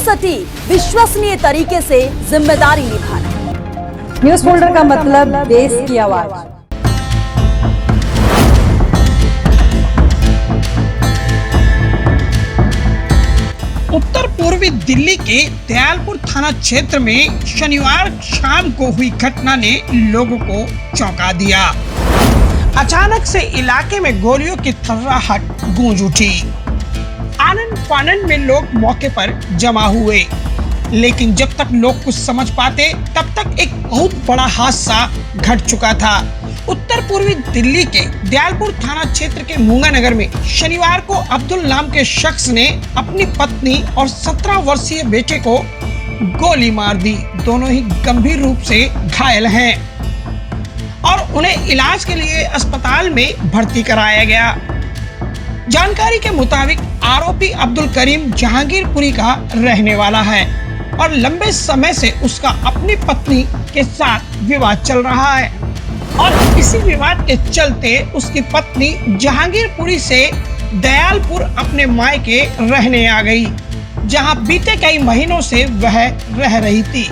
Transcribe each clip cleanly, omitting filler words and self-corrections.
सटीक विश्वसनीय तरीके से जिम्मेदारी निभाना। न्यूज फोल्डर का मतलब देश की आवाज। उत्तर पूर्वी दिल्ली के दयालपुर थाना क्षेत्र में शनिवार शाम को हुई घटना ने लोगों को चौंका दिया। अचानक से इलाके में गोलियों की थर्राहट गूंज उठी। आनन फानन में लोग मौके पर जमा हुए, लेकिन जब तक लोग कुछ समझ पाते तब तक एक बहुत बड़ा हादसा घट चुका था। उत्तर पूर्वी दिल्ली के दयालपुर थाना क्षेत्र के मूंगा नगर में शनिवार को अब्दुल नाम के शख्स ने अपनी पत्नी और 17 वर्षीय बेटे को गोली मार दी। दोनों ही गंभीर रूप से घायल हैं और उन्हें इलाज के लिए अस्पताल में भर्ती कराया गया। जानकारी के मुताबिक आरोपी अब्दुल करीम जहांगीरपुरी का रहने वाला है और लंबे समय से उसका अपनी पत्नी के साथ विवाद चल रहा है और इसी विवाद के चलते उसकी पत्नी जहांगीरपुरी से दयालपुर अपने मायके रहने आ गई, जहां बीते कई महीनों से वह रह रही थी।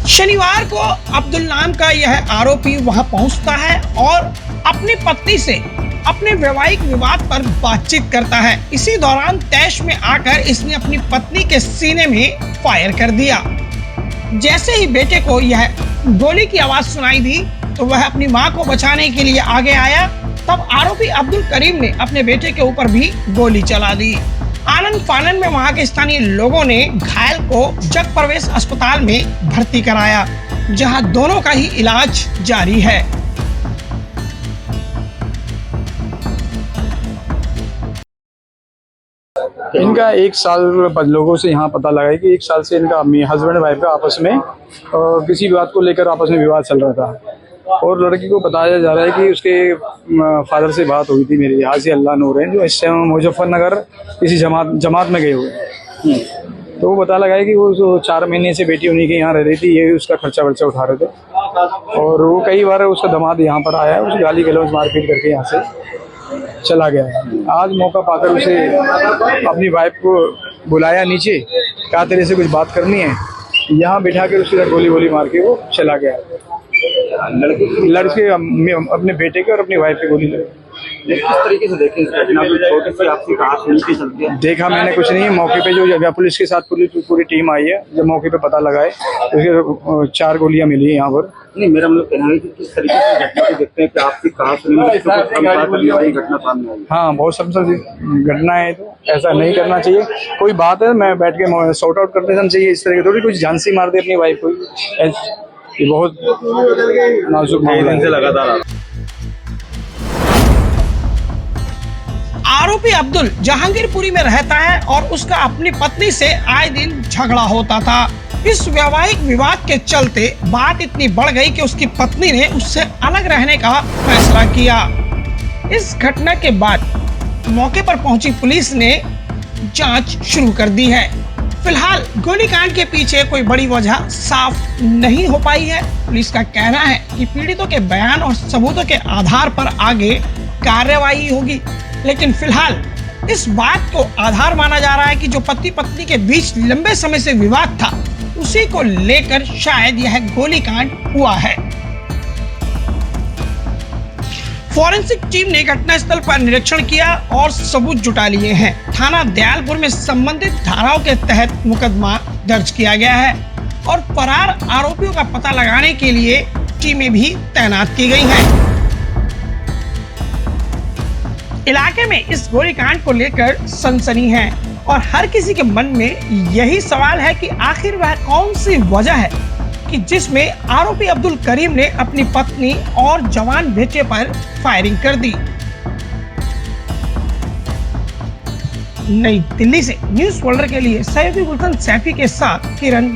शनिवार को अब्दुल नाम का यह आरोपी वहां पहुंचता है और अपनी पत्नी से अपने वैवाहिक विवाद पर बातचीत करता है। इसी दौरान तैश में आकर इसने अपनी पत्नी के सीने में फायर कर दिया। जैसे ही बेटे को यह गोली की आवाज सुनाई दी तो वह अपनी मां को बचाने के लिए आगे आया। तब आरोपी अब्दुल करीम ने अपने बेटे के ऊपर भी गोली चला दी। आनन फानन में वहां के स्थानीय लोगों ने घायल को जग प्रवेश अस्पताल में भर्ती कराया, जहां दोनों का ही इलाज जारी है। इनका 1 साल लोगों से यहाँ पता लगा है कि 1 साल से इनका हस्बैंड वाइफ का आपस में किसी बात को लेकर आपस में विवाद चल रहा था और लड़की को बताया जा रहा है कि उसके फादर से बात हुई थी मेरी हाजी अल्लाह नूर है, जो इस टाइम मुजफ्फरनगर किसी जमात में गए हुए हैं। तो वो पता लगा है कि वो 4 महीने से बेटी उन्हीं के यहाँ रह रही थी, ये उसका खर्चा वर्चा उठा रहे थे और वो कई बार उसका दामाद यहाँ पर आया, उसे गाली गलौज मारपीट करके यहाँ से चला गया है। आज मौका पाकर उसे अपनी वाइफ को बुलाया नीचे, कहा तेरे से कुछ बात करनी है, यहाँ बिठा कर उसके साथ गोली मार के वो चला गया। लड़के अपने बेटे के और अपनी वाइफ पे गोली लगी। किस तरीके से देखें इस घटना को? छोटे से आपकी कहा सुनती चलती है? देखा मैंने कुछ नहीं, मौके पे जो जगह पुलिस के साथ पूरी टीम आई है, जब मौके पे पता लगा है तो 4 गोलियां मिली है यहाँ पर। नहीं, मेरा मतलब कहना है कि किस तरीके से घटना को देखते हैं कि आपकी कहा सुनी घटना सामने आई। हाँ, बहुत समझ घटना है, तो ऐसा नहीं करना चाहिए। कोई बात है मैं बैठ के सॉर्ट आउट कर देना चाहिए। इस तरह थोड़ी कुछ झांसी मार दे अपनी वाइफ को, ये बहुत नाजुक मामला है। लगातार आरोपी अब्दुल जहांगीरपुरी में रहता है और उसका अपनी पत्नी से आए दिन झगड़ा होता था। इस वैवाहिक विवाद के चलते बात इतनी बढ़ गई कि उसकी पत्नी ने उससे अलग रहने का फैसला किया। इस घटना के बाद मौके पर पहुंची पुलिस ने जांच शुरू कर दी है। फिलहाल गोलीकांड के पीछे कोई बड़ी वजह साफ नहीं हो पाई है। पुलिस का कहना है कि पीड़ितों के बयान और सबूतों के आधार पर आगे कार्रवाई होगी, लेकिन फिलहाल इस बात को आधार माना जा रहा है कि जो पति पत्नी के बीच लंबे समय से विवाद था, उसी को लेकर शायद यह गोलीकांड हुआ है। फॉरेंसिक टीम ने घटनास्थल पर निरीक्षण किया और सबूत जुटा लिए हैं। थाना दयालपुर में संबंधित धाराओं के तहत मुकदमा दर्ज किया गया है और फरार आरोपियों का पता लगाने के लिए टीमें भी तैनात की गई हैं। इलाके में इस गोलीकांड को लेकर सनसनी है और हर किसी के मन में यही सवाल है कि आखिर वह कौन सी वजह है कि जिसमें आरोपी अब्दुल करीम ने अपनी पत्नी और जवान बेटे पर फायरिंग कर दी। नई दिल्ली से न्यूज फोल्डर के लिए सैफी गुलशन सैफी के साथ किरण।